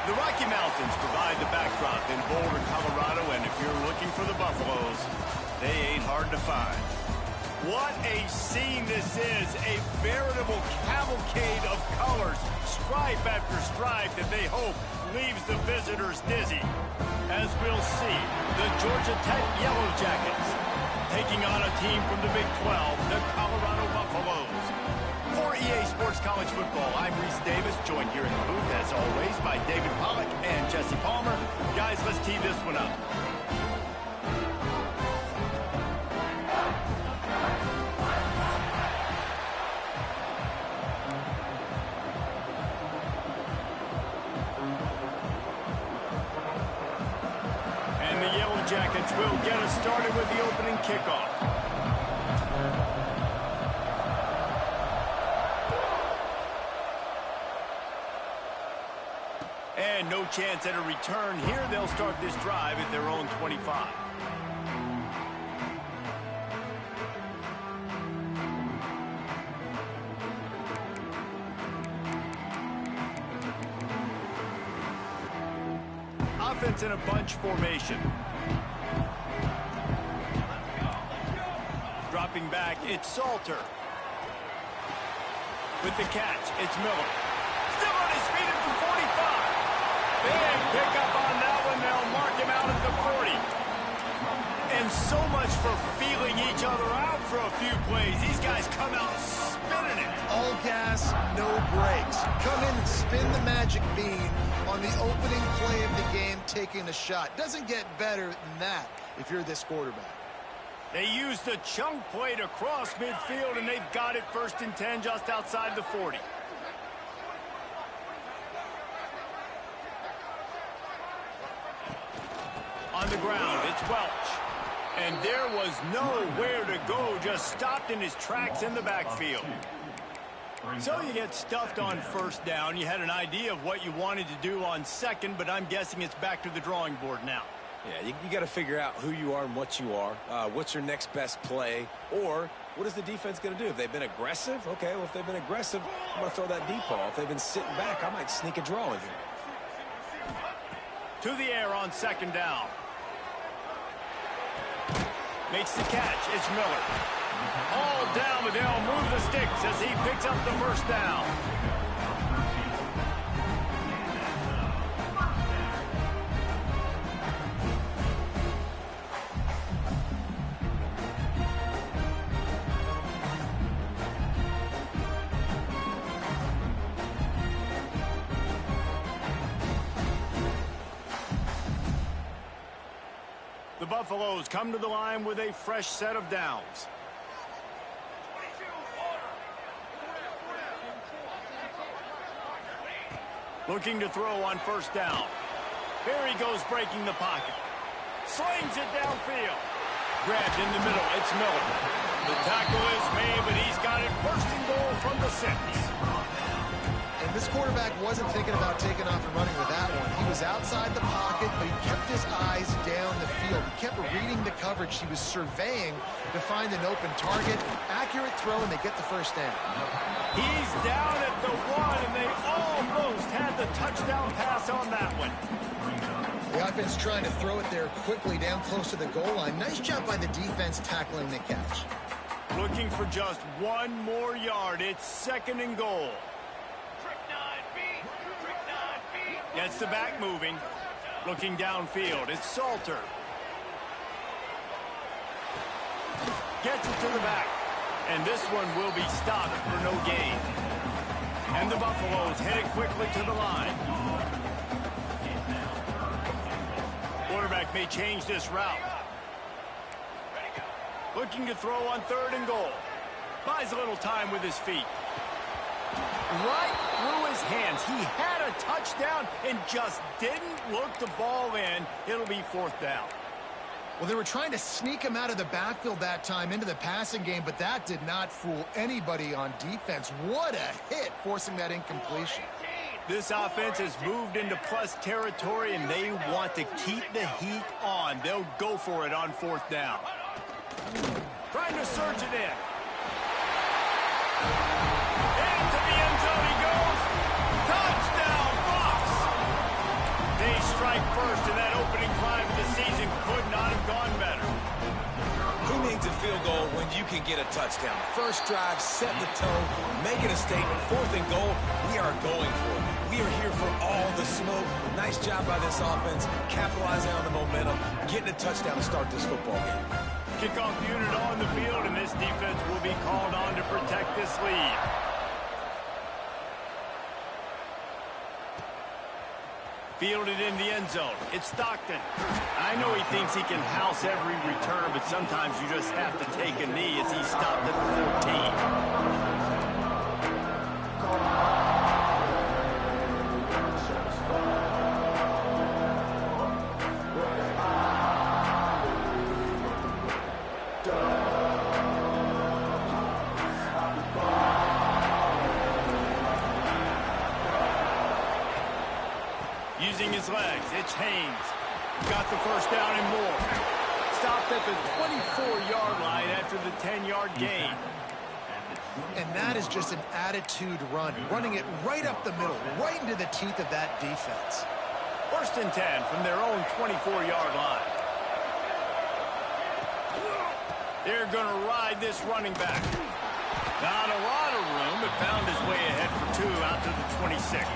The Rocky Mountains provide the backdrop in Boulder, Colorado, and if you're looking for the Buffaloes, they ain't hard to find. What a scene this is, a veritable cavalcade of colors, stripe after stripe that they hope leaves the visitors dizzy. As we'll see, the Georgia Tech Yellow Jackets taking on a team from the Big 12, the Colorado Buffaloes. For EA Sports College Football, I'm Reese Davis, joined here in the booth, as always, by David Pollack and Jesse Palmer. Guys, let's tee this one up. And the Yellow Jackets will get us started with the opening kickoff. And no chance at a return here. They'll start this drive at their own 25. Offense in a bunch formation. Dropping back, it's Salter. With the catch, it's Miller. Still on his feet at the 45. Big pickup on that one. They'll mark him out at the 40. And so much for feeling each other out for a few plays. These guys come out spinning it. All gas, no brakes. Come in and spin the magic bean on the opening play of the game, taking a shot. Doesn't get better than that if you're this quarterback. They used the chunk play to cross midfield, and they've got it 1st and 10 just outside the 40. On the ground, it's Welch. And there was nowhere to go, just stopped in his tracks in the backfield. So you get stuffed on 1st down. You had an idea of what you wanted to do on 2nd, but I'm guessing it's back to the drawing board now. Yeah, you got to figure out who you are and what you are. What's your next best play? Or what is the defense going to do? If they've been aggressive, okay, well, if they've been aggressive, I'm going to throw that deep ball. If they've been sitting back, I might sneak a draw in here. To the air on 2nd down. Makes the catch. It's Miller. All down, but they'll move the sticks as he picks up the 1st down. The Buffaloes come to the line with a fresh set of downs. Looking to throw on 1st down. Here he goes, breaking the pocket. Slings it downfield. Grabbed in the middle, it's Miller. The tackle is made, but he's got it 1st and goal from the 6. And this quarterback wasn't thinking about taking off and running with that one. He was outside the pocket, but he kept his eyes down the field. He kept reading the coverage. He was surveying to find an open target. Accurate throw, and they get the 1st down. He's down at the 1, and they almost had the touchdown pass on that one. The offense trying to throw it there quickly down close to the goal line. Nice job by the defense tackling the catch. Looking for just 1 more yard. It's 2nd and goal. Gets the back moving. Looking downfield, it's Salter. Gets it to the back. And this one will be stopped for no gain. And the Buffaloes headed quickly to the line. Quarterback may change this route. Looking to throw on 3rd and goal. Buys a little time with his feet. Right through his hands. He had a touchdown and just didn't look the ball in. It'll be 4th down. Well, they were trying to sneak him out of the backfield that time into the passing game, but that did not fool anybody on defense. What a hit, forcing that incompletion. This offense has moved into plus territory, and they want to keep the heat on. They'll go for it on 4th down. Trying to surge it in. Into the end zone he goes. Touchdown, Bucs. strike first, and that opening drive of the season could not have gone better. Who needs a field goal when you can get a touchdown? First drive, set the tone, making a statement. Fourth and goal, we are going for it. We are here for all the smoke. Nice job by this offense, capitalizing on the momentum, getting a touchdown to start this football game. Kickoff unit on the field, and this defense will be called on to protect this lead. Fielded in the end zone. It's Stockton. I know he thinks he can house every return, but sometimes you just have to take a knee as he stopped at the 14. Using his legs, it's Haynes. Got the first down and more. Stopped at the 24-yard line after the 10-yard gain. And that is just an attitude run, running it right up the middle, right into the teeth of that defense. First and 10 from their own 24-yard line. They're going to ride this running back. Not a lot of room, but found his way ahead for 2 out to the 26.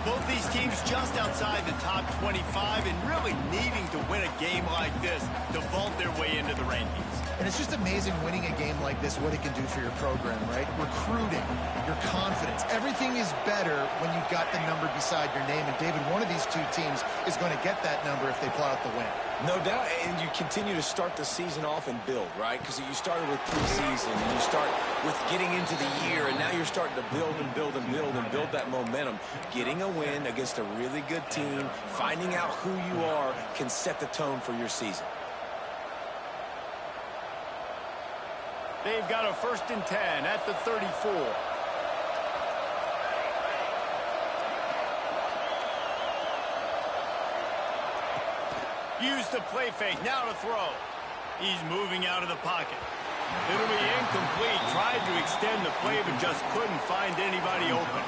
Both these teams just outside the top 25 and really needing to win a game like this to vault their way into the rankings. And it's just amazing winning a game like this, what it can do for your program, right? Recruiting, your confidence. Everything is better when you've got the number beside your name. And, David, one of these two teams is going to get that number if they pull out the win. No doubt, and you continue to start the season off and build, right? Because you started with preseason, and you start with getting into the year, and now you're starting to build and build and build and build that momentum. Getting a win against a really good team, finding out who you are, can set the tone for your season. They've got a first and 10 at the 34. Use the play fake, now to throw. He's moving out of the pocket. It'll be incomplete. Tried to extend the play, but just couldn't find anybody open.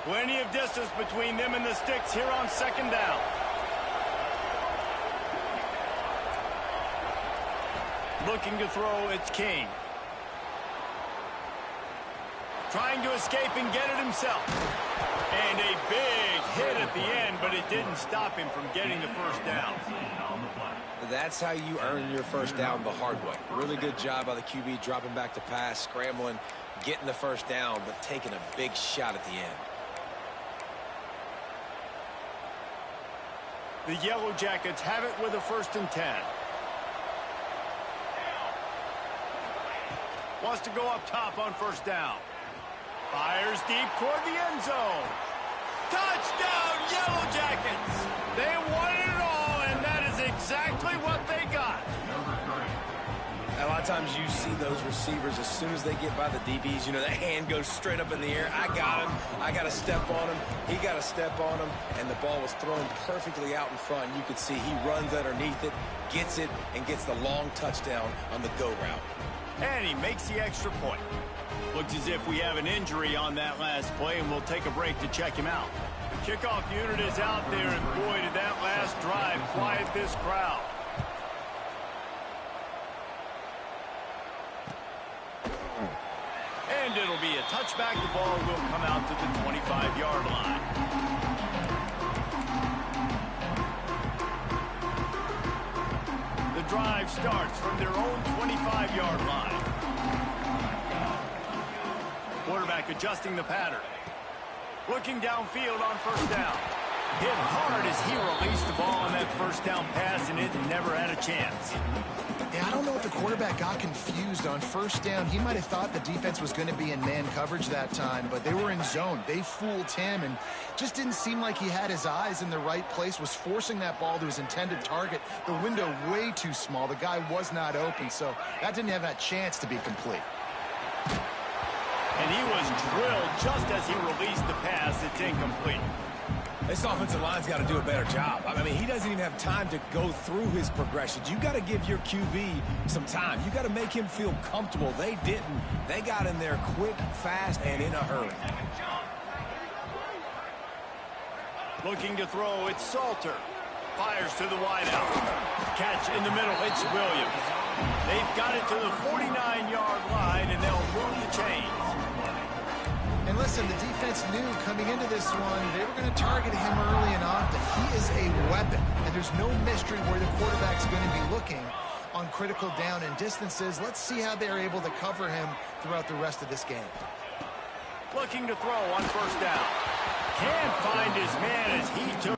Plenty of distance between them and the sticks here on second down. Looking to throw, it's King. Trying to escape and get it himself. And a big hit at the end, but it didn't stop him from getting the first down. That's how you earn your first down the hard way. Really good job by the QB dropping back to pass, scrambling, getting the first down, but taking a big shot at the end. The Yellow Jackets have it with a first and 10. Wants to go up top on first down. Fires deep toward the end zone. Touchdown, Yellow Jackets! They wanted it all, and that is exactly what they got. A lot of times you see those receivers, as soon as they get by the DBs, you know, that hand goes straight up in the air. I got him. I got to step on him. He got to step on him, and the ball was thrown perfectly out in front. You could see he runs underneath it, gets it, and gets the long touchdown on the go route. And he makes the extra point. Looks as if we have an injury on that last play, and we'll take a break to check him out. The kickoff unit is out there, and boy, did that last drive quiet this crowd. And it'll be a touchback. The ball will come out to the 25-yard line. The drive starts from their own 25-yard line. Quarterback adjusting the pattern. Looking downfield on first down. Hit hard as he released the ball on that first down pass, and it never had a chance. Yeah, I don't know if the quarterback got confused on first down. He might have thought the defense was going to be in man coverage that time, but they were in zone. They fooled him, and just didn't seem like he had his eyes in the right place, was forcing that ball to his intended target. The window way too small. The guy was not open, so that didn't have that chance to be complete. And he was drilled just as he released the pass. It's incomplete. This offensive line's got to do a better job. I mean, he doesn't even have time to go through his progressions. You got to give your QB some time. You got to make him feel comfortable. They didn't. They got in there quick, fast, and in a hurry. Looking to throw, it's Salter. Fires to the wideout. Catch in the middle, it's Williams. They've got it to the 49-yard line, and they'll move the chains. And listen, the defense knew coming into this one, they were going to target him early and often. He is a weapon, and there's no mystery where the quarterback's going to be looking on critical down and distances. Let's see how they're able to cover him throughout the rest of this game. Looking to throw on first down. Can't find his man as he took.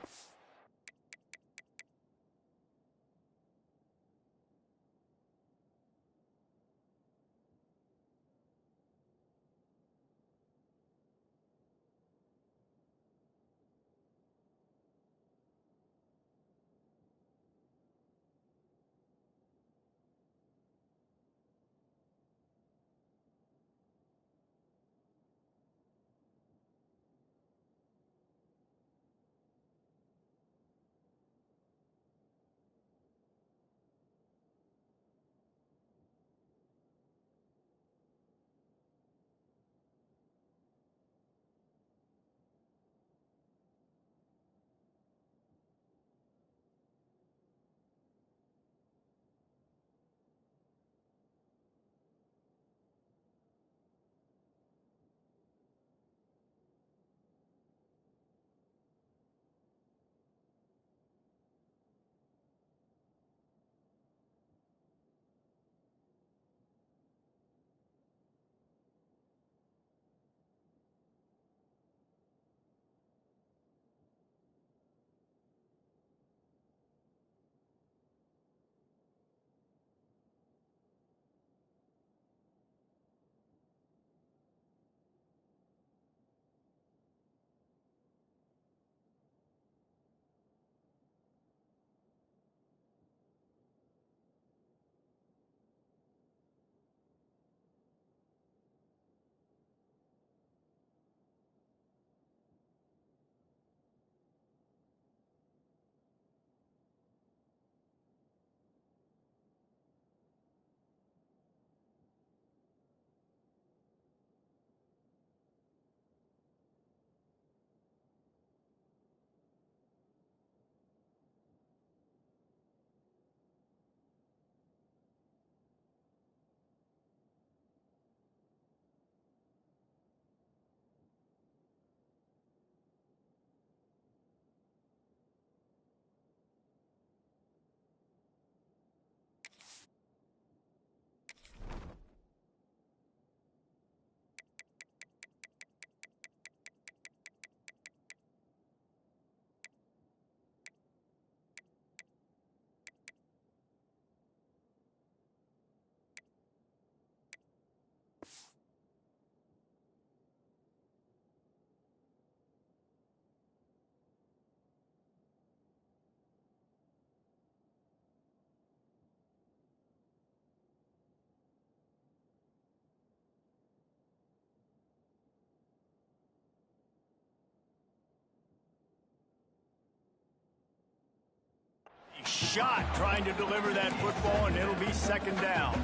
Shot trying to deliver that football, and it'll be second down.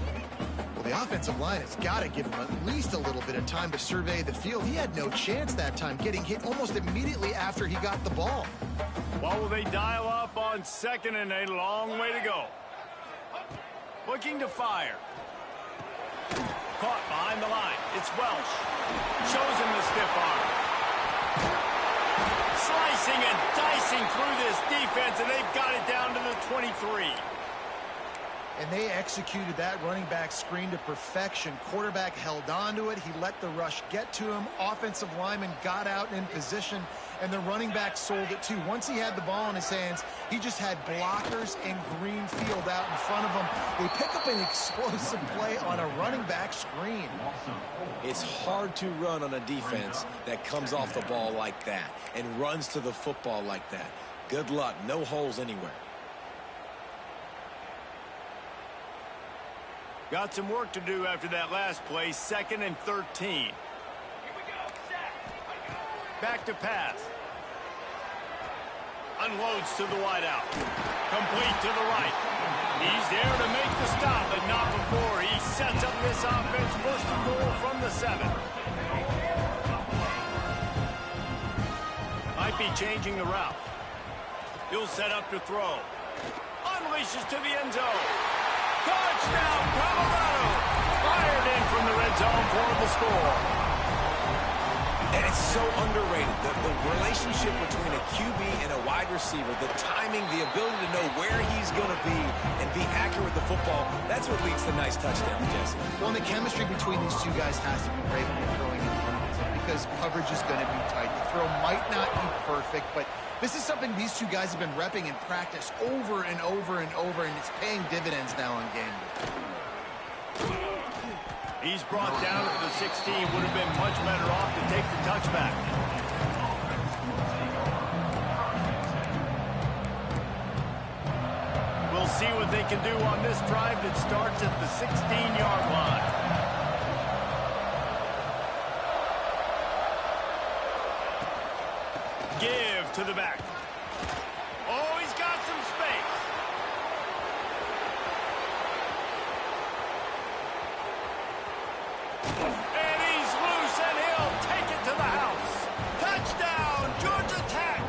Well, the offensive line has got to give him at least a little bit of time to survey the field. He had no chance that time, getting hit almost immediately after he got the ball. Well, will they dial up on second, and a long way to go. Looking to fire. Caught behind the line. It's Welsh. Shows him the stiff arm. Slicing and dicing through this defense, and they've got it down to the 23. And they executed that running back screen to perfection. Quarterback held on to it. He let the rush get to him. Offensive lineman got out in position, and the running back sold it too. Once he had the ball in his hands, he just had blockers and green field out in front of him. They pick up an explosive play on a running back screen. It's hard to run on a defense that comes off the ball like that and runs to the football like that. Good luck. No holes anywhere. Got some work to do after that last play. 2nd and 13. Back to pass. Unloads to the wideout. Complete to the right. He's there to make the stop, but not before he sets up this offense. First and goal from the 7. Might be changing the route. He'll set up to throw. Unleashes to the end zone. Touchdown, Colorado! Fired in from the red zone for the score. And it's so underrated, the relationship between a QB and a wide receiver, the timing, the ability to know where he's going to be and be accurate with the football, that's what leads to nice touchdowns, Jesse. Well, the chemistry between these two guys has to be great when you're throwing in because coverage is going to be tight. The throw might not be perfect, but this is something these two guys have been repping in practice over and over and over, and it's paying dividends now on game day. He's brought down at the 16. Would have been much better off to take the touchback. We'll see what they can do on this drive that starts at the 16-yard line. Give to the back. Oh, he's got some space. And he's loose, and he'll take it to the house. Touchdown, Georgia Tech.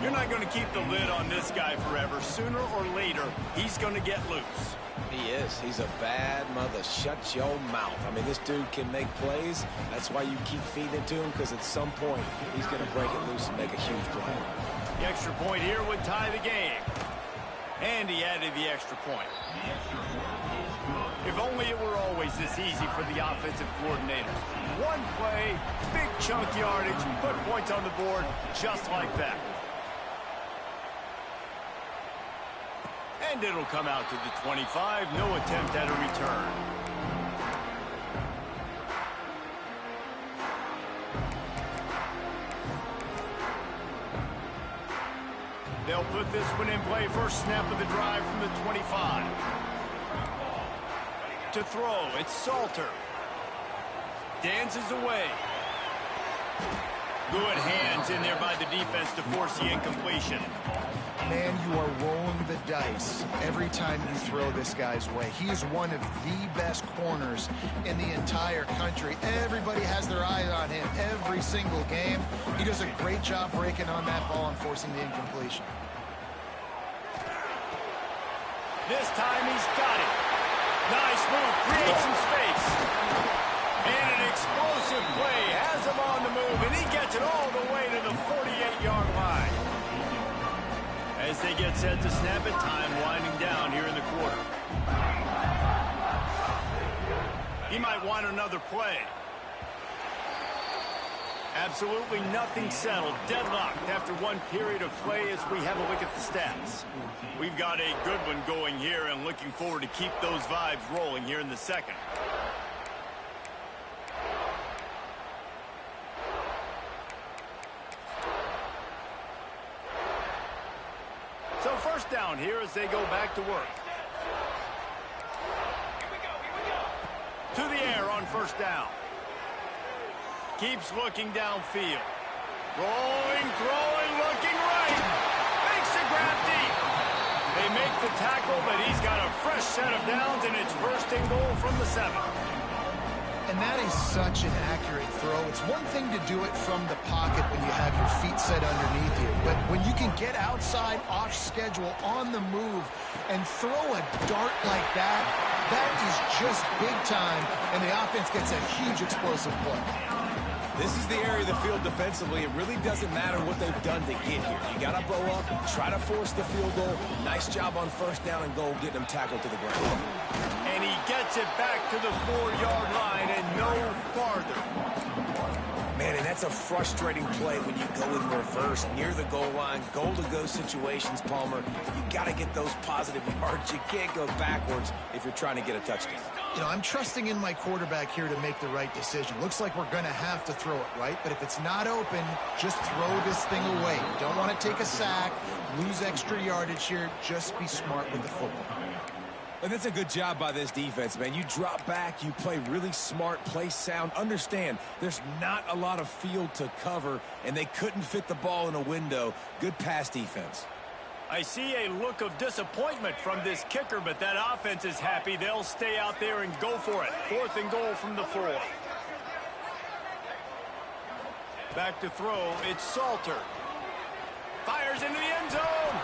You're not going to keep the lid on this guy forever. Sooner or later, he's going to get loose. He is. He's a bad mother. Shut your mouth. I mean, this dude can make plays. That's why you keep feeding it to him, because at some point, he's going to break it loose and make a huge play. The extra point here would tie the game. And he added the extra point. If only it were always this easy for the offensive coordinators. One play, big chunk yardage, put points on the board just like that. And it'll come out to the 25. No attempt at a return. They'll put this one in play. First snap of the drive from the 25. To throw, it's Salter. Dances away. Good hands in there by the defense to force the incompletion. Man, you are rolling the dice every time you throw this guy's way. He is one of the best corners in the entire country. Everybody has their eye on him every single game. He does a great job breaking on that ball and forcing the incompletion. This time he's got it. Nice move, creates some space. And an explosive play has him on the move, and he gets it all the way to the 48-yard line. As they get set to snap it, time winding down here in the quarter. He might want another play. Absolutely nothing settled. Deadlocked after one period of play as we have a look at the stats. We've got a good one going here and looking forward to keep those vibes rolling here in the second. So first down here as they go back to work. To the air on first down. Keeps looking downfield. Rolling, throwing, looking right. Makes the grab deep. They make the tackle, but he's got a fresh set of downs, and it's first and goal from the 7. And that is such an accurate throw. It's one thing to do it from the pocket when you have your feet set underneath you, but when you can get outside, off schedule, on the move, and throw a dart like that, that is just big time, and the offense gets a huge explosive play. This is the area of the field defensively. It really doesn't matter what they've done to get here. You got to bow up, try to force the field goal. Nice job on first down and goal, getting them tackled to the ground. And he gets it back to the 4-yard line and no farther. Man, and that's a frustrating play when you go in reverse near the goal line, goal-to-go situations, Palmer. You got to get those positive yards. You can't go backwards if you're trying to get a touchdown. You know, I'm trusting in my quarterback here to make the right decision. Looks like we're going to have to throw it, right? But if it's not open, just throw this thing away. You don't want to take a sack, lose extra yardage here. Just be smart with the football. And that's a good job by this defense, man. You drop back, you play really smart, play sound. Understand, there's not a lot of field to cover, and they couldn't fit the ball in a window. Good pass defense. I see a look of disappointment from this kicker, but that offense is happy. They'll stay out there and go for it. 4th and goal from the 4. Back to throw, it's Salter. Fires into the end zone.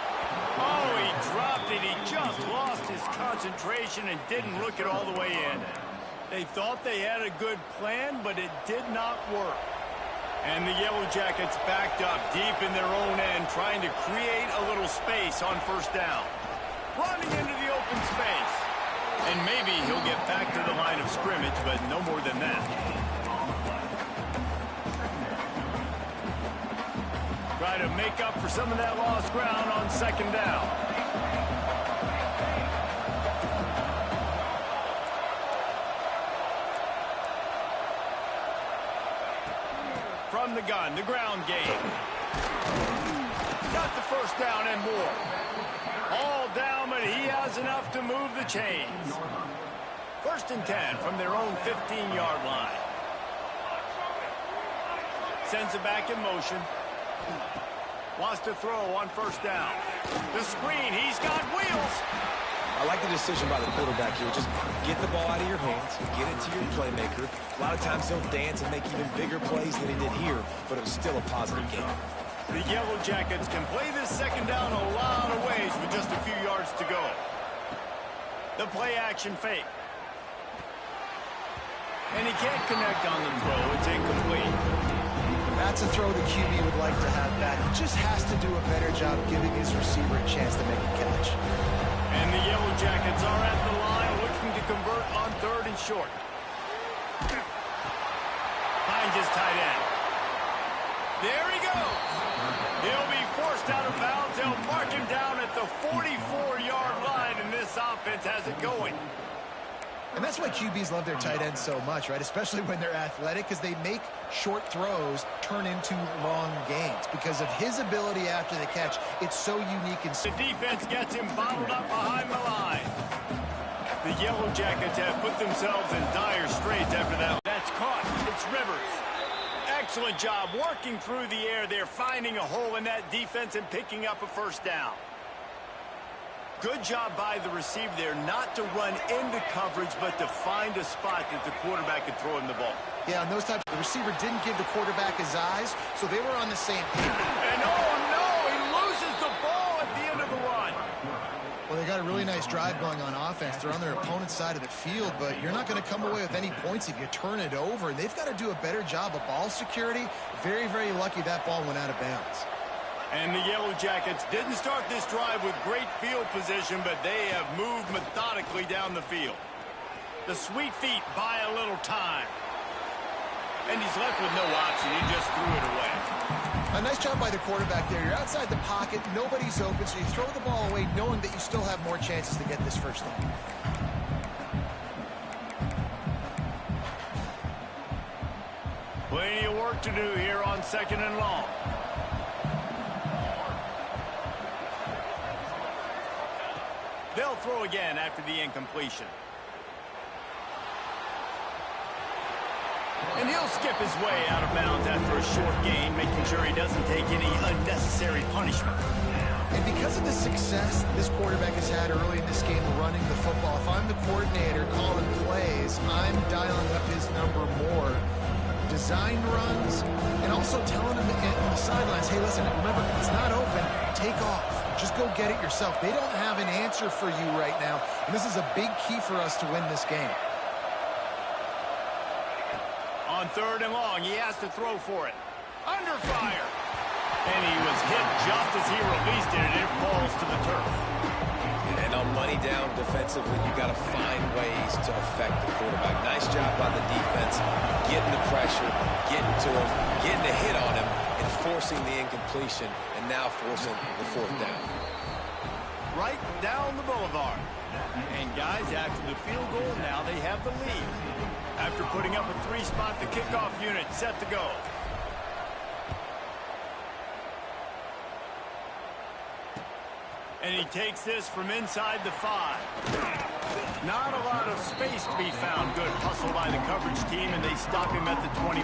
Oh, he dropped it. He just lost his concentration and didn't look it all the way in. They thought they had a good plan, but it did not work. And the Yellow Jackets backed up deep in their own end, trying to create a little space on 1st down. Running into the open space. And maybe he'll get back to the line of scrimmage, but no more than that. Try to make up for some of that lost ground on 2nd down. From the gun, the ground game. Got the 1st down and more. All down, but he has enough to move the chains. 1st and 10 from their own 15-yard line. Sends it back in motion. Wants to throw on 1st down. The screen, he's got wheels. I like the decision by the quarterback here. Just get the ball out of your hands, get it to your playmaker. A lot of times he'll dance and make even bigger plays than he did here, but it was still a positive game. The Yellow Jackets can play this 2nd down a lot of ways with just a few yards to go. The play action fake. And he can't connect on the throw. It's incomplete. That's a throw the QB would like to have back. He just has to do a better job giving his receiver a chance to make a catch. And the Yellow Jackets are at the line looking to convert on 3rd and short. Finds his tight end. There he goes. He'll be forced out of bounds. They'll mark him down at the 44-yard line, and this offense has it going. And that's why QBs love their tight ends so much, right? Especially when they're athletic, because they make short throws turn into long gains. Because of his ability after the catch, it's so unique. And the defense gets him bottled up behind the line. The Yellow Jackets have put themselves in dire straits after that. That's caught. It's Rivers. Excellent job working through the air. They're finding a hole in that defense and picking up a 1st down. Good job by the receiver there not to run into coverage, but to find a spot that the quarterback could throw him the ball. Yeah, on those types, the receiver didn't give the quarterback his eyes, so they were on the same page. And oh no, he loses the ball at the end of the run. Well, they got a really nice drive going on offense. They're on their opponent's side of the field, but you're not going to come away with any points if you turn it over. And they've got to do a better job of ball security. Very, very lucky that ball went out of bounds. And the Yellow Jackets didn't start this drive with great field position, but they have moved methodically down the field. The sweet feet buy a little time. And he's left with no option. He just threw it away. A nice job by the quarterback there. You're outside the pocket. Nobody's open, so you throw the ball away knowing that you still have more chances to get this 1st down. Plenty of work to do here on 2nd and long. They'll throw again after the incompletion. And he'll skip his way out of bounds after a short gain, making sure he doesn't take any unnecessary punishment. And because of the success this quarterback has had early in this game running the football, if I'm the coordinator calling plays, I'm dialing up his number more. Design runs, and also telling him on the sidelines, hey, listen, remember, it's not open, take off. Just go get it yourself. They don't have an answer for you right now, and this is a big key for us to win this game. On 3rd and long, he has to throw for it. Under fire. And he was hit just as he released it, and it falls to the turf. And on money down defensively, you got to find ways to affect the quarterback. Nice job by the defense, getting the pressure, getting to him, getting a hit on him, and forcing the incompletion, and now forcing the 4th down. Right down the boulevard. And guys, after the field goal, now they have the lead. After putting up a 3-spot, the kickoff unit set to go. And he takes this from inside the 5. Not a lot of space to be found. Good hustle by the coverage team, and they stop him at the 21.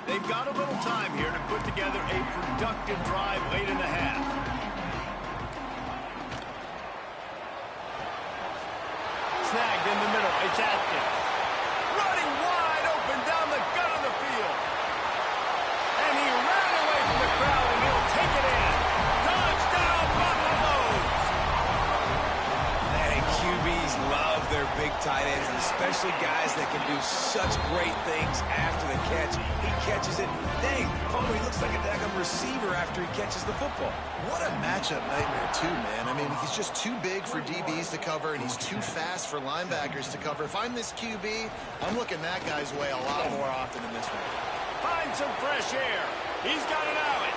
They've got a little time here to put together a productive drive late in the half. Snagged in the middle. It's Atkins. Running wide open down the gut of the field. And he ran away from the crowd, and he'll take it in. Touchdown, Buffaloes! And QBs love their big tight ends, and especially guys that can do such great things after the catch. He catches it. Dang, he looks like a daggum receiver after he catches the football. What a matchup nightmare, too, man. I mean, he's just too big for DBs to cover, and he's too fast for linebackers to cover. If I'm this QB, I'm looking that guy's way a lot more often than this one. Find some fresh air. He's got an alley.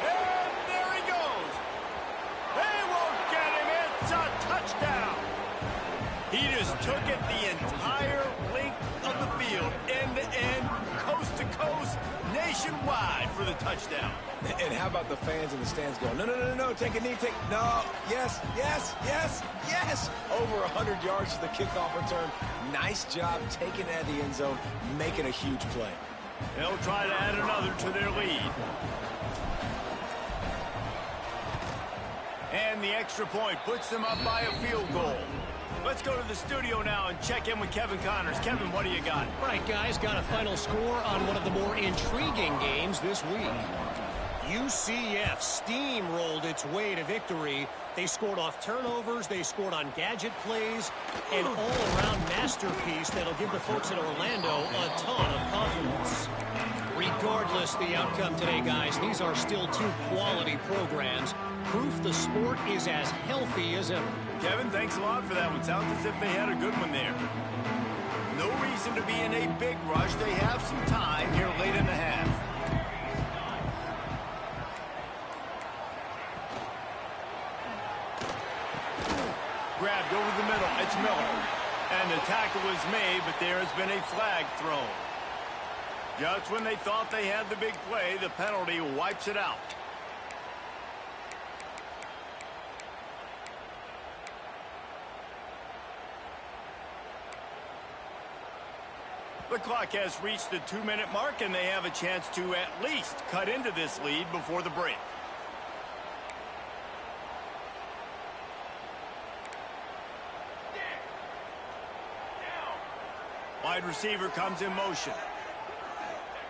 And there he goes. They won't get him. It's a touchdown. He just took it the entire length of the field, end to end, coast to coast, nationwide for the touchdown. And how about the fans in the stands going, no, no, no, no, take a knee, no, yes, yes, yes, yes. Over 100 yards to the kickoff return. Nice job taking it out of the end zone, making a huge play. They'll try to add another to their lead. And the extra point puts them up by a field goal. Let's go to the studio now and check in with Kevin Connors. Kevin, what do you got? All right, guys, got a final score on one of the more intriguing games this week. UCF steamrolled its way to victory. They scored off turnovers, they scored on gadget plays, an all-around masterpiece that'll give the folks in Orlando a ton of confidence. Regardless the outcome today, guys, these are still two quality programs. Proof the sport is as healthy as ever. Kevin, thanks a lot for that one. Sounds as if they had a good one there. No reason to be in a big rush. They have some time here late in the half. Grabbed over the middle. It's Miller. And the tackle was made, but there has been a flag thrown. Just when they thought they had the big play, the penalty wipes it out. The clock has reached the 2-minute mark, and they have a chance to at least cut into this lead before the break. Wide receiver comes in motion.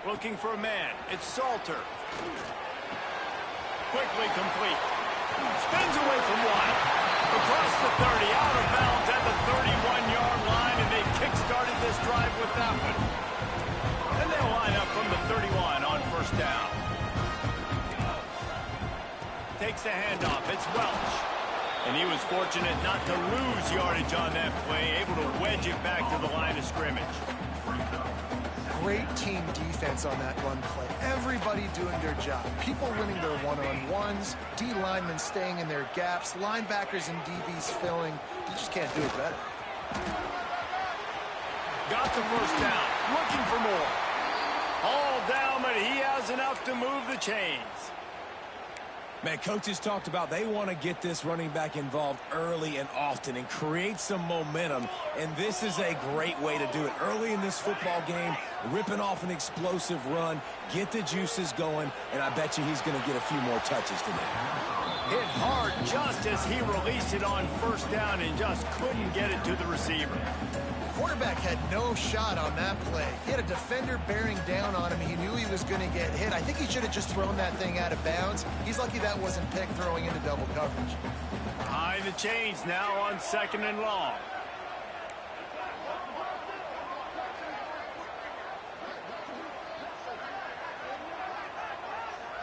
Looking for a man. It's Salter. Quickly complete. Spins away from one. Across the 30, out of bounds at the 31-yard line, and they've kick-started this drive with that one. And they'll line up from the 31 on first down. Takes the handoff. It's Welch. And he was fortunate not to lose yardage on that play, able to wedge it back to the line of scrimmage. Great team defense on that run play. Everybody doing their job. People winning their one-on-ones, D linemen staying in their gaps, linebackers and DBs filling. You just can't do it better. Got the first down. Looking for more. All down, but he has enough to move the chains. Man, coaches talked about they want to get this running back involved early and often and create some momentum, and this is a great way to do it. Early in this football game, ripping off an explosive run, get the juices going, and I bet you he's going to get a few more touches today. Hit hard just as he released it on first down and just couldn't get it to the receiver. Quarterback had no shot on that play. He had a defender bearing down on him. He knew he was going to get hit. I think he should have just thrown that thing out of bounds. He's lucky that wasn't picked throwing into double coverage. Behind the chains now on 2nd and long.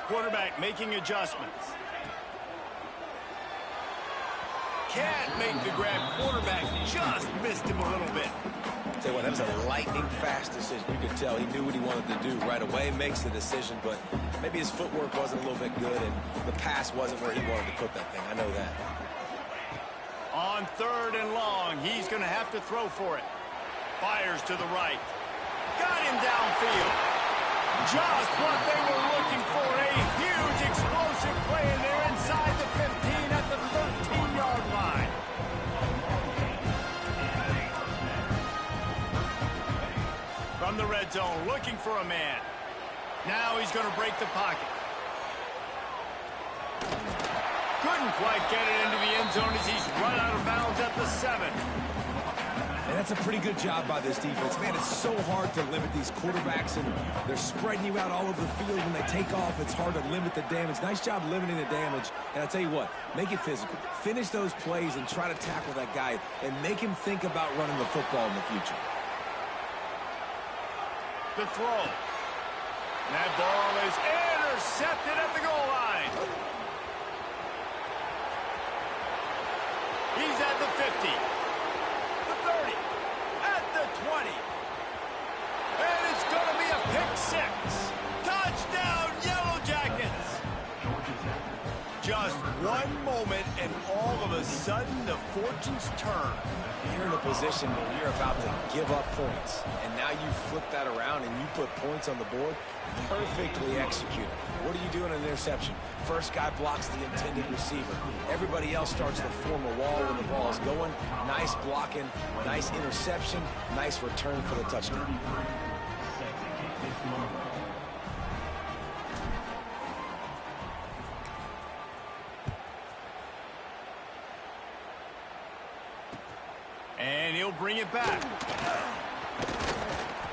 Quarterback making adjustments. Can't make the grab. Quarterback just missed him a little bit. Tell you what, that was a lightning-fast decision. You could tell he knew what he wanted to do right away, makes the decision, but maybe his footwork wasn't a little bit good, and the pass wasn't where he wanted to put that thing. I know that. On 3rd and long, he's going to have to throw for it. Fires to the right. Got him downfield. Just what they were looking for. A huge explosive play, and they're inside the 15 at the 13-yard line. From the red zone, looking for a man. Now he's going to break the pocket. Couldn't quite get it into the end zone as he's run out of bounds at the 7. And that's a pretty good job by this defense. Man, it's so hard to limit these quarterbacks, and they're spreading you out all over the field. When they take off, it's hard to limit the damage. Nice job limiting the damage. And I'll tell you what, make it physical. Finish those plays and try to tackle that guy and make him think about running the football in the future. The throw. That ball is intercepted at the goal line. He's at the 50. The 30. At the 20. And it's going to be a pick 6. Touchdown, Yellow Jackets. Just one moment, and all of a sudden, the fortunes turn. You're in a position where you're about to give up points, and now you flip that around and you put points on the board. Perfectly executed. What do you do in an interception? First guy blocks the intended receiver. Everybody else starts to form a wall when the ball is going. Nice blocking, nice interception, nice return for the touchdown. And he'll bring it back.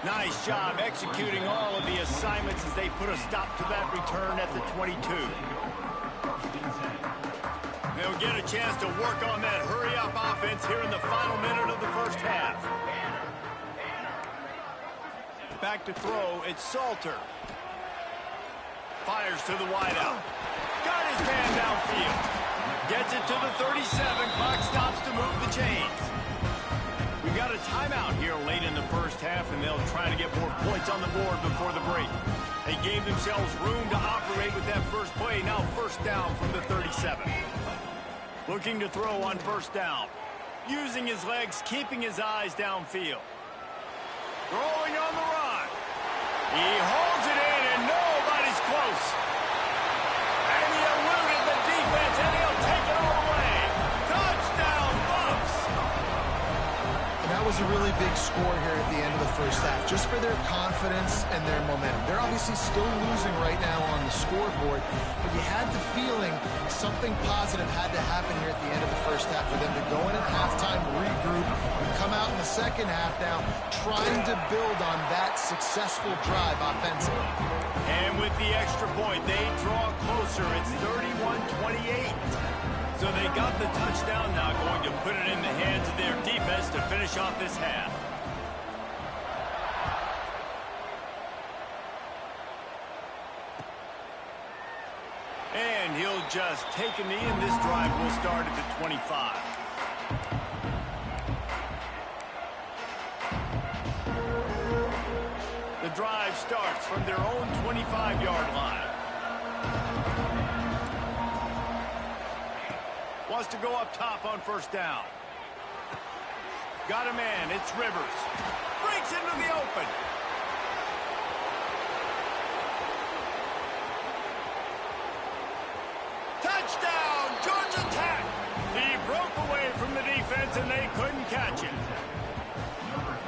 Nice job executing all of the assignments as they put a stop to that return at the 22. They'll get a chance to work on that hurry-up offense here in the final minute of the first half. Back to throw, it's Salter. Fires to the wideout. Got his man downfield. Gets it to the 37. Clock stops to move the chains. We got a timeout here late in the first half, and they'll try to get more points on the board before the break. They gave themselves room to operate with that first play. Now first down from the 37. Looking to throw on first down. Using his legs, keeping his eyes downfield. Throwing on the run. He holds it in, and nobody's close. And he eluded the defense, and he'll take it all the way. Touchdown, Buffs! And that was a really big score here at the end of the first half, just for their confidence and their momentum. They're obviously still losing right now on the scoreboard, but you had the feeling something positive had to happen here at the end of the first half for them to go in at halftime, regroup, and come out in the second half now trying to build on that successful drive offensively. And with the extra point, they draw closer. It's 31-28. So they got the touchdown, now going to put it in the hands of their defense to finish off this half. And he'll just take a knee, and this drive will start at the 25. The drive starts from their own 25-yard line. Wants to go up top on first down. Got a man, it's Rivers. Breaks into the open. Touchdown, Georgia Tech. He broke away from the defense and they couldn't catch him.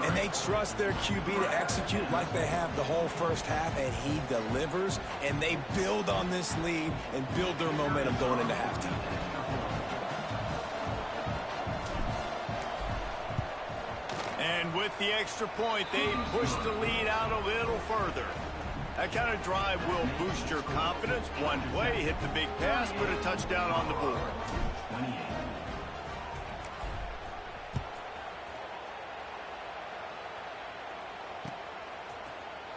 And they trust their QB to execute like they have the whole first half, and he delivers, and they build on this lead and build their momentum going into halftime. And with the extra point, they push the lead out a little further. That kind of drive will boost your confidence. One play, hit the big pass, put a touchdown on the board.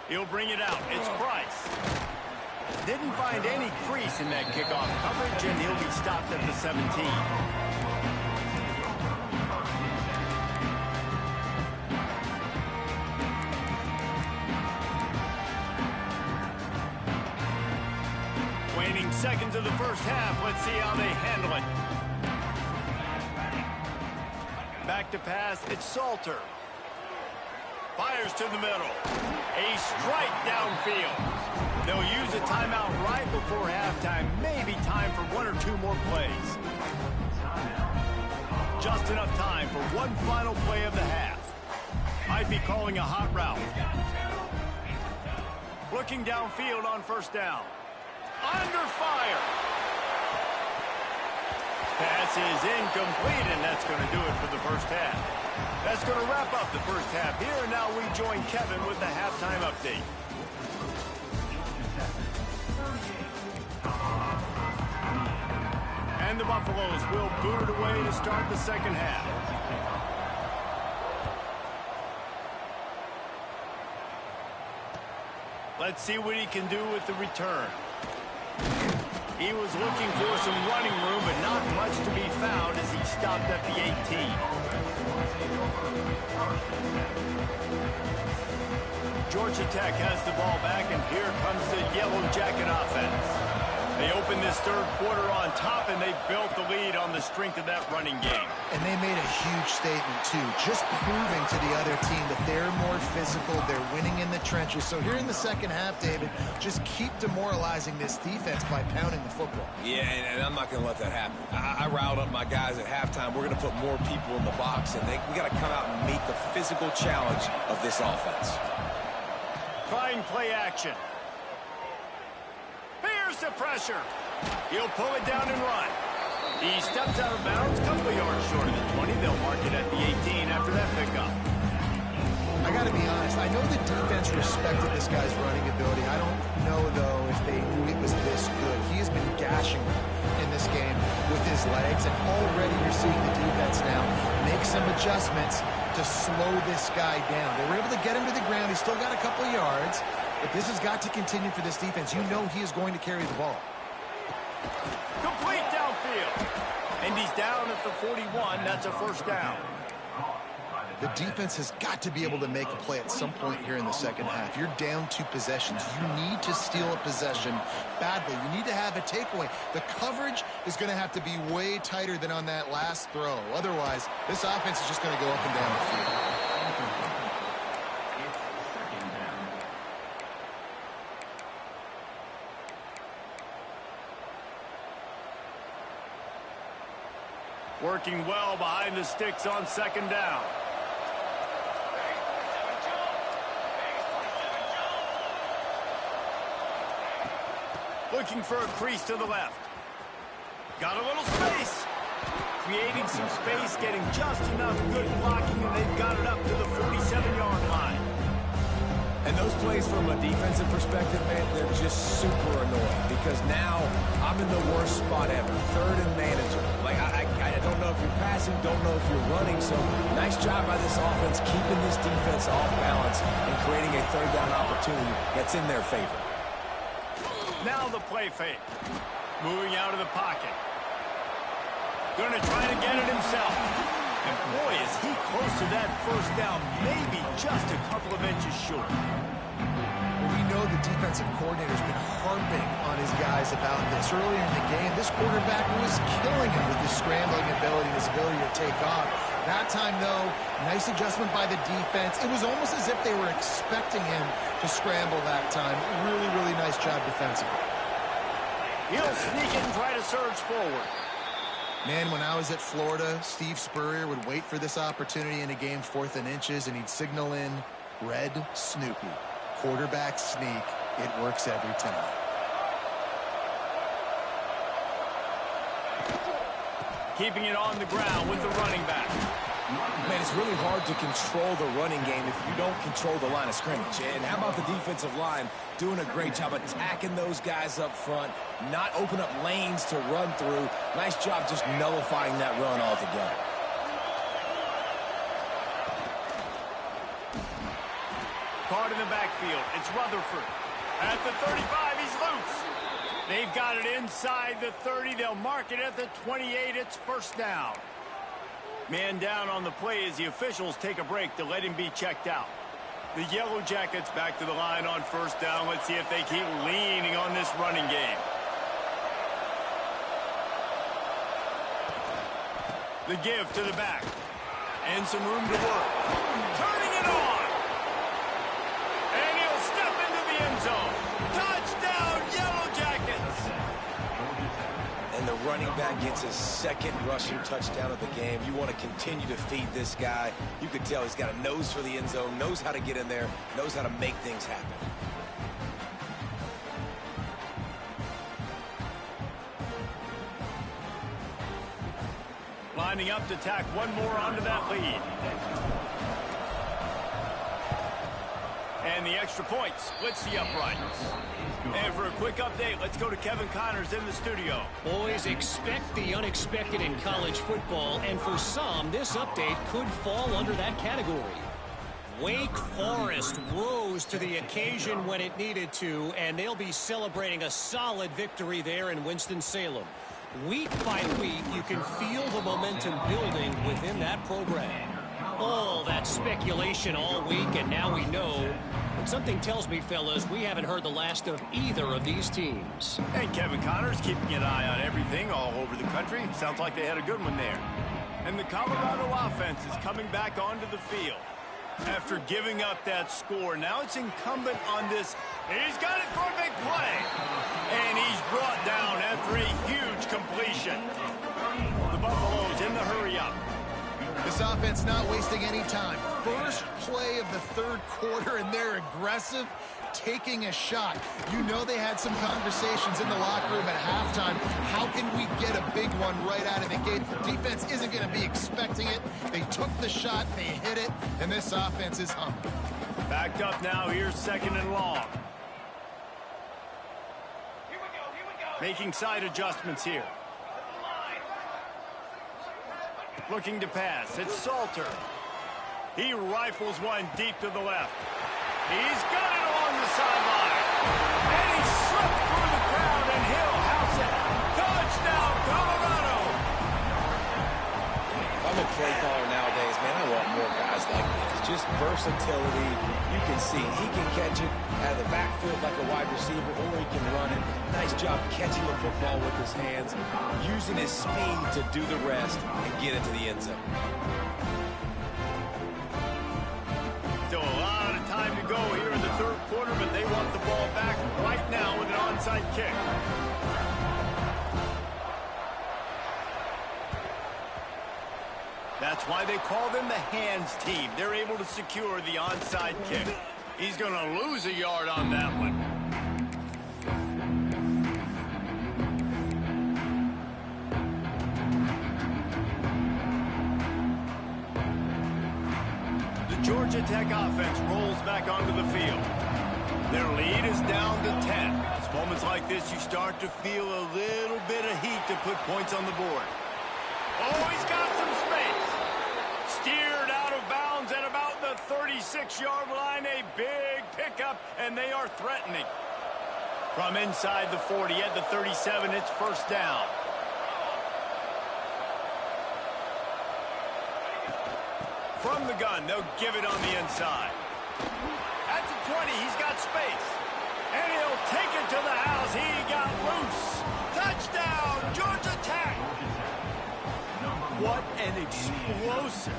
He'll bring it out. It's Price. Didn't find any crease in that kickoff coverage, and he'll be stopped at the 17. Waning seconds of the first half. Let's see how they handle it. Back to pass. It's Salter. Fires to the middle. A strike downfield. They'll use a timeout right before halftime. Maybe time for one or two more plays. Just enough time for one final play of the half. Might be calling a hot route. Looking downfield on first down. Under fire. Pass is incomplete, and that's going to do it for the first half. That's going to wrap up the first half here, and now we join Kevin with the halftime update. And the Buffaloes will boot it away to start the second half. Let's see what he can do with the return. He was looking for some running room, but not much to be found as he stopped at the 18. Georgia Tech has the ball back, and here comes the Yellow Jacket offense. They opened this third quarter on top, and they built the lead on the strength of that running game. And they made a huge statement, too, just proving to the other team that they're more physical, they're winning in the trenches. So here in the second half, David, just keep demoralizing this defense by pounding the football. Yeah, and I'm not going to let that happen. I riled up my guys at halftime. We're going to put more people in the box, and we got to come out and meet the physical challenge of this offense. Trying play action. Here's the pressure. He'll pull it down and run. He steps out of bounds, a couple of yards short of the 20. They'll mark it at the 18 after that pickup. I got to be honest. I know the defense respected this guy's running ability. I don't know, though, if they knew it was this good. He has been gashing them in this game with his legs, and already you're seeing the defense now make some adjustments to slow this guy down. They were able to get him to the ground. He's still got a couple of yards, but this has got to continue for this defense. You know he is going to carry the ball. Complete downfield. And he's down at the 41. That's a first down. The defense has got to be able to make a play at some point here in the second half. You're down 2 possessions. You need to steal a possession badly. You need to have a takeaway. The coverage is going to have to be way tighter than on that last throw. Otherwise, this offense is just going to go up and down the field. Working well behind the sticks on second down. Looking for a crease to the left. Got a little space. Creating some space, getting just enough good blocking, and they've got it up to the 47-yard line. And those plays from a defensive perspective, man, they're just super annoying because now I'm in the worst spot ever. Third and manageable. Like, I don't know if you're passing, don't know if you're running. So nice job by this offense keeping this defense off balance and creating a third down opportunity that's in their favor. Now the play fake. Moving out of the pocket. Going to try to get it himself. And boy, is he close to that first down, maybe just a couple of inches short. We know the defensive coordinator's been harping on his guys about this. Earlier in the game, this quarterback was killing him with his scrambling ability, his ability to take off. That time, though, nice adjustment by the defense. It was almost as if they were expecting him to scramble that time. Really, really nice job defensively. He'll sneak it and try to surge forward. Man, when I was at Florida, Steve Spurrier would wait for this opportunity in a game 4th and inches, and he'd signal in Red Snoopy. Quarterback sneak. It works every time. Keeping it on the ground with the running back. Man, it's really hard to control the running game if you don't control the line of scrimmage. And how about the defensive line doing a great job attacking those guys up front, not open up lanes to run through. Nice job just nullifying that run altogether. Caught in the backfield. It's Rutherford. At the 35, he's loose. They've got it inside the 30. They'll mark it at the 28. It's first down. Man down on the play as the officials take a break to let him be checked out. The Yellow Jackets back to the line on first down. Let's see if they keep leaning on this running game. The give to the back. And some room to work. Turning it on. running back gets his second rushing touchdown of the game. You want to continue to feed this guy. You could tell he's got a nose for the end zone, knows how to get in there, knows how to make things happen. Lining up to tack one more onto that lead. And the extra point splits the uprights. And for a quick update, let's go to Kevin Connors in the studio. Boys, expect the unexpected in college football, and for some, this update could fall under that category. Wake Forest rose to the occasion when it needed to, and they'll be celebrating a solid victory there in Winston-Salem. Week by week, you can feel the momentum building within that program. All that speculation all week, and now we know. But something tells me, fellas, we haven't heard the last of either of these teams. And Kevin Connors keeping an eye on everything all over the country. Sounds like they had a good one there. And the Colorado offense is coming back onto the field. After giving up that score, now it's incumbent on this. He's got it for a big play. And he's brought down after a huge completion. The Buffaloes in the hurry-up. This offense not wasting any time. First play of the third quarter, and they're aggressive, taking a shot. You know they had some conversations in the locker room at halftime. How can we get a big one right out of the gate? The defense isn't going to be expecting it. They took the shot, they hit it, and this offense is humming. Backed up now, here's second and long. Making side adjustments here. Looking to pass. It's Salter. He rifles one deep to the left. He's got it along the sideline. And he slipped through the crowd, and he'll house it. Touchdown, Colorado. If I'm a play caller nowadays, man, I want more guys like this. Just versatility. You can see he can catch it out of the backfield like a wide receiver, or he can run it. Nice job catching the football with his hands, using his speed to do the rest and get into the end zone. Still a lot of time to go here in the third quarter, but they want the ball back right now with an onside kick. That's why they call them the hands team. They're able to secure the onside kick. He's going to lose a yard on that one. The Georgia Tech offense rolls back onto the field. Their lead is down to 10. It's moments like this you start to feel a little bit of heat to put points on the board. Oh, he's got some space. Steered out of bounds at about the 36-yard line. A big pickup, and they are threatening. From inside the 40 at the 37, it's first down. From the gun, they'll give it on the inside. At the 20, he's got space. And he'll take it to the house. He got loose. Touchdown, Georgia Tech. What an explosive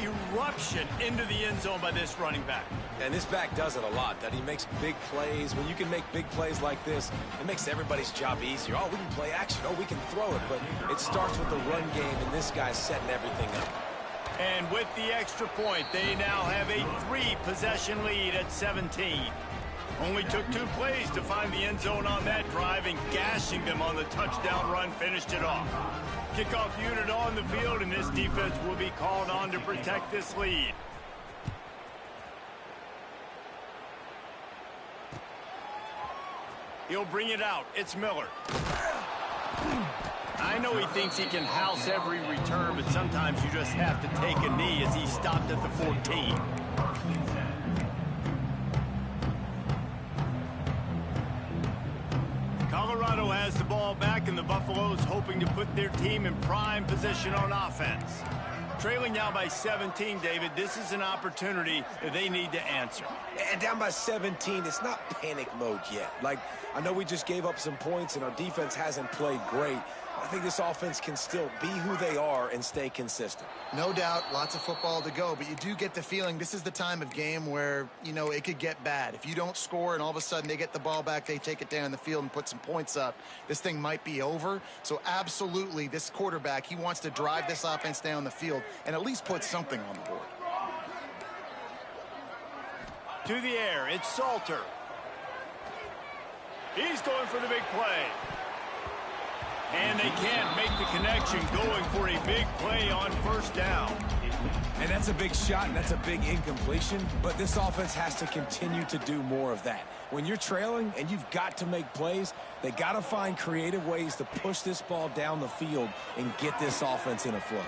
eruption into the end zone by this running back. And this back does it a lot, that he makes big plays. When you can make big plays like this, it makes everybody's job easier. Oh, we can play action. Oh, we can throw it. But it starts with the run game, and this guy's setting everything up. And with the extra point, they now have a 3-possession lead at 17. Only took 2 plays to find the end zone on that drive, and gashing them on the touchdown run finished it off. Kickoff unit on the field, and this defense will be called on to protect this lead. He'll bring it out. It's Miller. I know he thinks he can house every return, but sometimes you just have to take a knee as he stopped at the 14. Colorado has the ball back, and the Buffaloes hoping to put their team in prime position on offense. Trailing now by 17, David, this is an opportunity that they need to answer. And down by 17, it's not panic mode yet. Like, I know we just gave up some points and our defense hasn't played great, I think this offense can still be who they are and stay consistent. No doubt, lots of football to go, but you do get the feeling this is the time of game where, you know, it could get bad. If you don't score and all of a sudden they get the ball back, they take it down the field and put some points up, this thing might be over. So absolutely, this quarterback, he wants to drive this offense down the field and at least put something on the board. To the air, it's Salter. He's going for the big play. And they can't make the connection, going for a big play on first down. And that's a big shot, and that's a big incompletion, but this offense has to continue to do more of that. When you're trailing and you've got to make plays, they got to find creative ways to push this ball down the field and get this offense in a flow.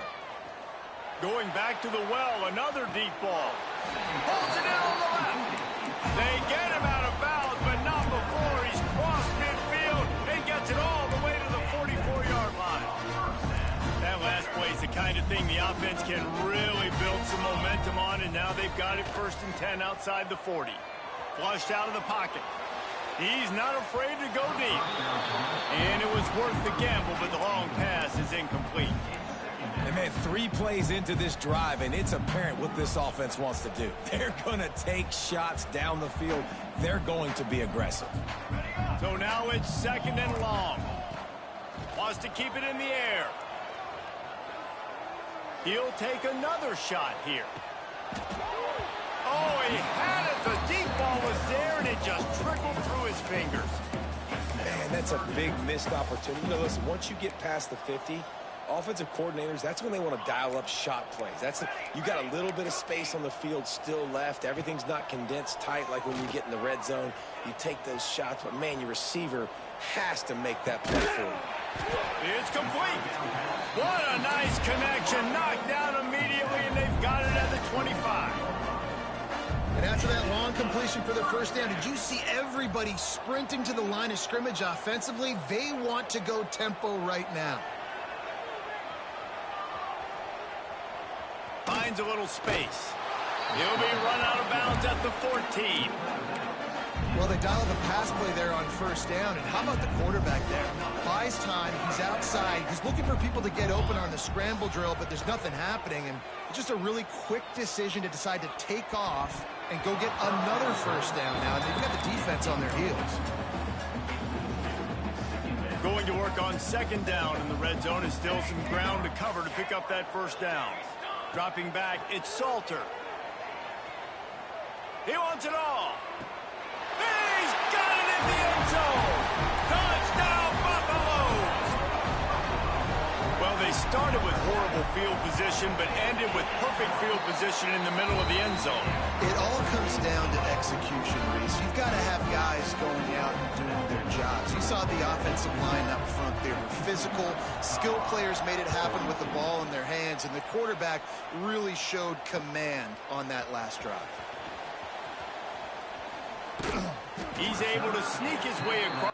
Going back to the well, another deep ball. Holds it in on the left. They get him out of bounds, but not before he's crossed midfield and gets it all the way to the 44-yard line. That last play is the kind of thing the offense can really build some momentum on, and now they've got it 1st and 10 outside the 40. Flushed out of the pocket. He's not afraid to go deep. And it was worth the gamble, but the long pass is incomplete. And man, 3 plays into this drive, and it's apparent what this offense wants to do. They're going to take shots down the field. They're going to be aggressive. So now it's 2nd and long. Wants to keep it in the air. He'll take another shot here. Oh, he had it. The deep ball was there, and it just trickled through his fingers. Man, that's a big missed opportunity. You know, listen, once you get past the 50, offensive coordinators, that's when they want to dial up shot plays. You got a little bit of space on the field still left. Everything's not condensed tight like when you get in the red zone. You take those shots, but man, your receiver has to make that play for you. It's complete. What a nice connection. Knocked down immediately, and they've got it at the 25. And after that long completion for the first down, did you see everybody sprinting to the line of scrimmage offensively? They want to go tempo right now. Finds a little space. He'll be run out of bounds at the 14. Well, they dialed the pass play there on first down, and how about the quarterback there? Buys time, he's outside, he's looking for people to get open on the scramble drill, but there's nothing happening, and it's just a really quick decision to decide to take off and go get another first down now, and they've got the defense on their heels. Going to work on 2nd down in the red zone, and still some ground to cover to pick up that first down. Dropping back, it's Salter. He wants it all. He's got it in the end zone. Touchdown, Buffaloes. Well, they started with horrible field position, but ended with perfect field position in the middle of the end zone. It all comes down to execution, Reese. You've got to have guys going out and doing their jobs. You saw the offensive line up front. They were physical. Skilled players made it happen with the ball in their hands, and the quarterback really showed command on that last drive. He's able to sneak his way across.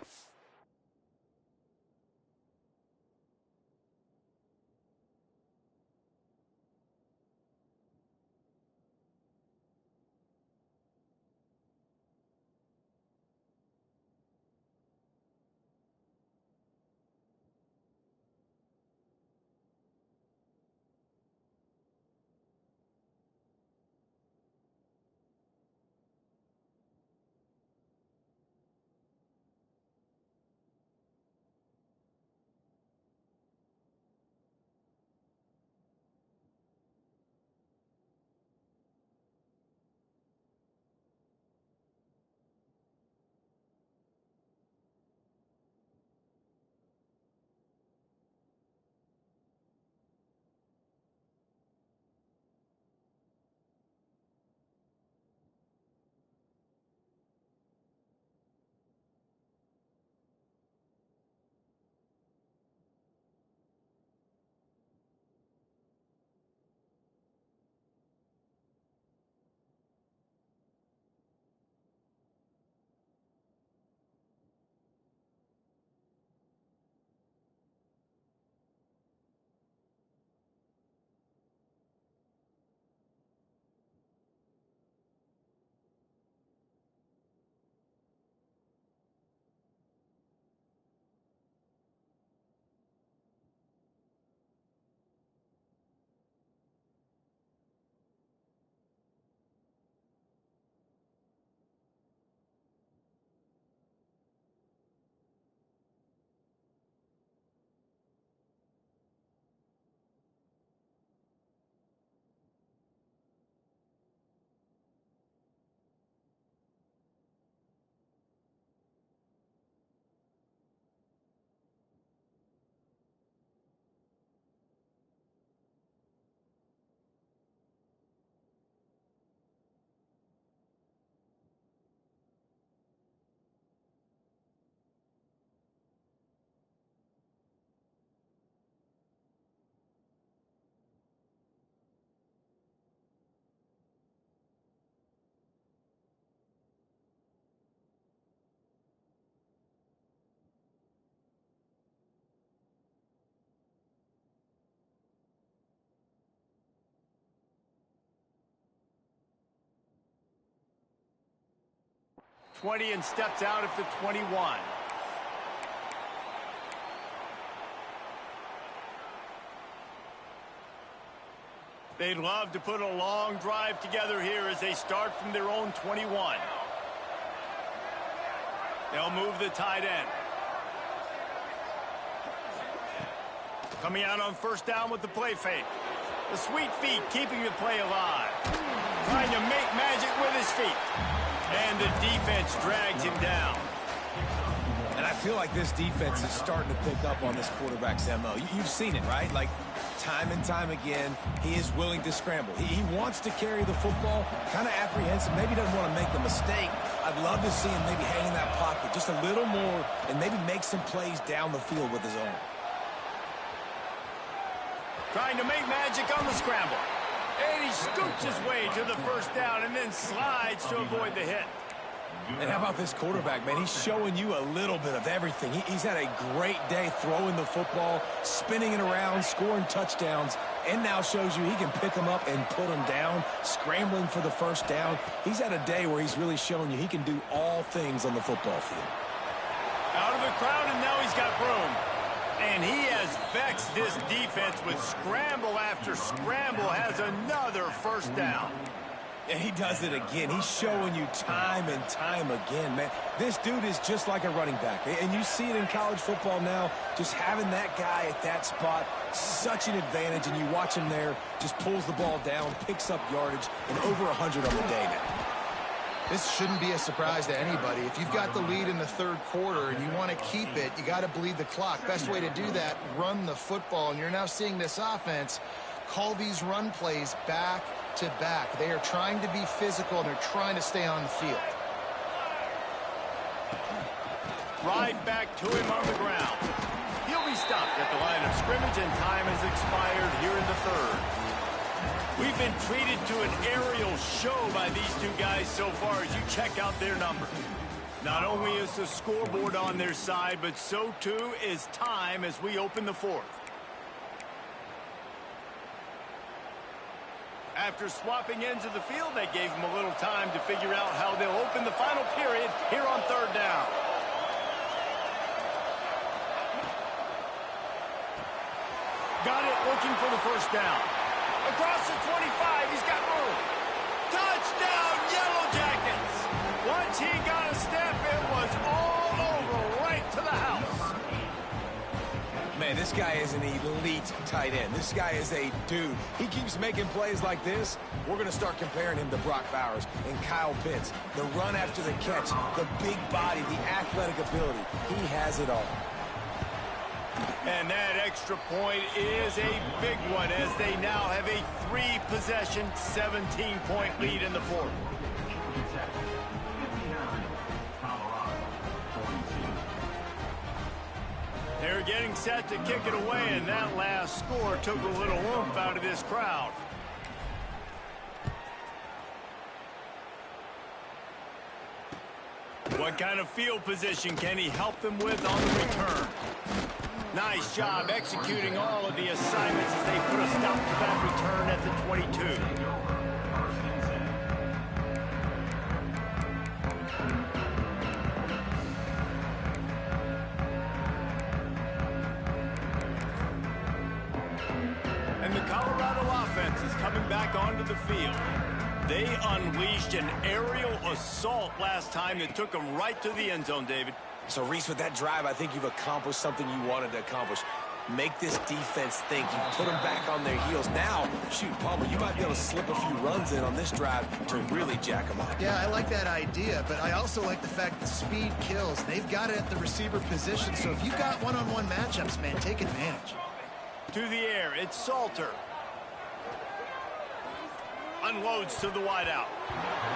20 and steps out at the 21. They'd love to put a long drive together here as they start from their own 21. They'll move the tight end. Coming out on first down with the play fake. The sweet feet keeping the play alive. Trying to make magic with his feet. And the defense drags him down. And I feel like this defense is starting to pick up on this quarterback's MO. You've seen it, right? Like, time and time again, he is willing to scramble. He wants to carry the football, kind of apprehensive, maybe doesn't want to make the mistake. I'd love to see him maybe hang in that pocket just a little more and maybe make some plays down the field with his own. Trying to make magic on the scramble. And he scoops his way to the first down and then slides to avoid the hit. And how about this quarterback, man? He's showing you a little bit of everything. He's had a great day throwing the football, spinning it around, scoring touchdowns, and now shows you he can pick them up and put them down, scrambling for the first down. He's had a day where he's really showing you he can do all things on the football field. Out of the crowd, and now he's got room. And he has vexed this defense with scramble after scramble, has another first down. And he does it again. He's showing you time and time again, man. This dude is just like a running back. And you see it in college football now, just having that guy at that spot, such an advantage. And you watch him there, just pulls the ball down, picks up yardage, and over 100 on the day now. This shouldn't be a surprise to anybody. If you've got the lead in the third quarter and you want to keep it, you got to bleed the clock. Best way to do that, run the football. And you're now seeing this offense call these run plays back to back. They are trying to be physical, and they're trying to stay on the field. Right back to him on the ground. He'll be stopped at the line of scrimmage, and time has expired here in the third. We've been treated to an aerial show by these two guys so far as you check out their numbers. Not only is the scoreboard on their side, but so too is time as we open the fourth. After swapping ends of the field, they gave them a little time to figure out how they'll open the final period here on third down. Got it, looking for the first down. Across the 25, he's got room. Touchdown, Yellow Jackets! Once he got a step, it was all over, right to the house. Man, this guy is an elite tight end. This guy is a dude. He keeps making plays like this. We're going to start comparing him to Brock Bowers and Kyle Pitts. The run after the catch, the big body, the athletic ability. He has it all. And that extra point is a big one as they now have a 3-possession, 17-point lead in the fourth. They're getting set to kick it away, and that last score took a little oomph out of this crowd. What kind of field position can he help them with on the return? Nice job executing all of the assignments as they put a stop to that return at the 22. And the Colorado offense is coming back onto the field. They unleashed an aerial assault last time that took them right to the end zone, David. So, Reese, with that drive, I think you've accomplished something you wanted to accomplish. Make this defense think. You put them back on their heels. Now, shoot, Palmer, you might be able to slip a few runs in on this drive to really jack them up. Yeah, I like that idea, but I also like the fact that speed kills. They've got it at the receiver position, so if you've got one-on-one matchups, man, take advantage. To the air, it's Salter. Unloads to the wideout.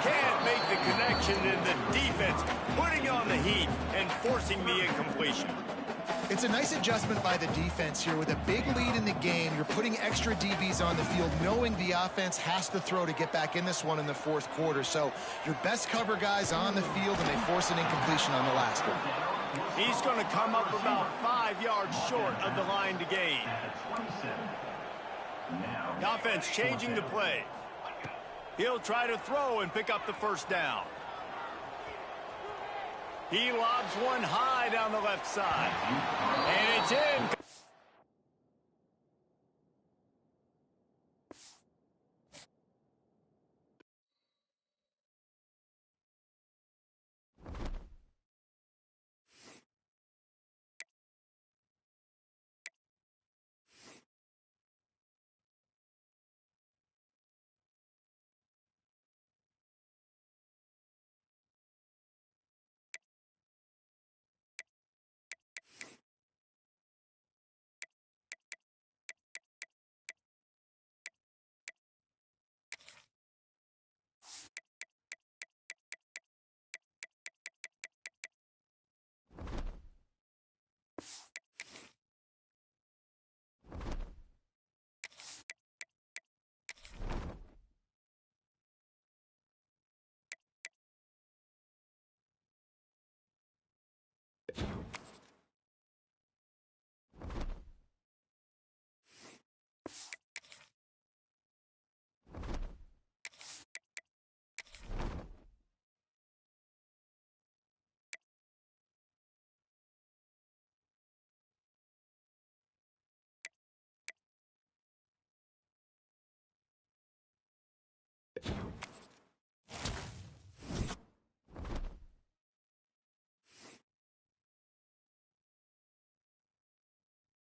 Can't make the connection, and the defense putting on the heat and forcing the incompletion. It's a nice adjustment by the defense here. With a big lead in the game, you're putting extra DBs on the field, knowing the offense has to throw to get back in this one in the fourth quarter. So your best cover guys on the field, and they force an incompletion on the last one. He's going to come up about 5 yards short of the line to gain. The offense changing the play. He'll try to throw and pick up the first down. He lobs one high down the left side. And it's in.